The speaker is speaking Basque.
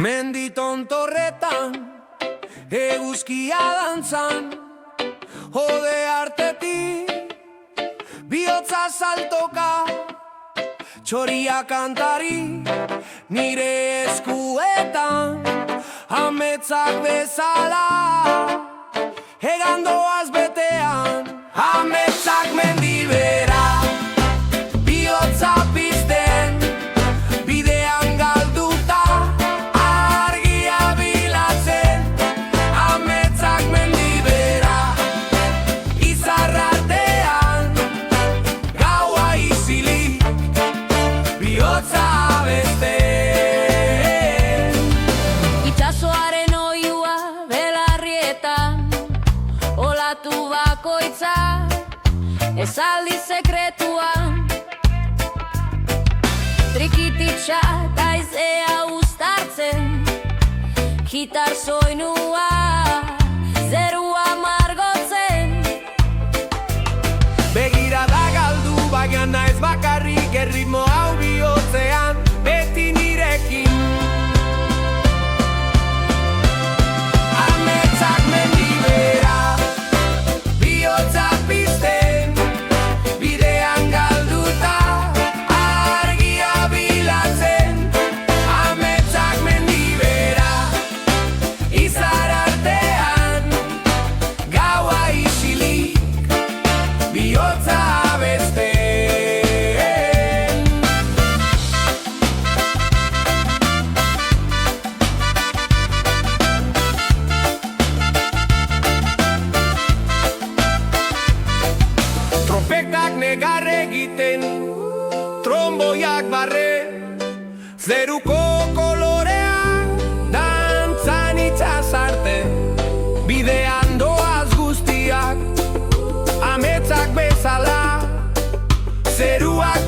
Mendi tontorretan, eguzkia dantzan, jode artetik, bihotza saltoka, txoria kantari, nire eskuetan, ametzak bezala, egandoaz betean, ametzak mendibera, bihotza pizten, bidean galduta, argia bilatzen, ametzak mendibera, izarratean, gaua izilik, bihotza beste. Itxasoaren oihua belarrietan, olatu bakoitza, esaldi sekretuan, trikititxa taizea uztartzen, gitar soinua, zerua margotzen. Begirada galdu baina naiz bakarrik, erritmo hau bihotzean, beti nirekin. Ametzak mendibera, bihotza pizten, bidean galduta, argia bilatzen. Ametzak mendibera, izar artean, gaua isilik, bihotza beste. Trompetak negar egiten, tromboiak barre, zeruko kolorea, dantzan itxasarte, bidean doaz guztiak, ametzak bezala, zeruak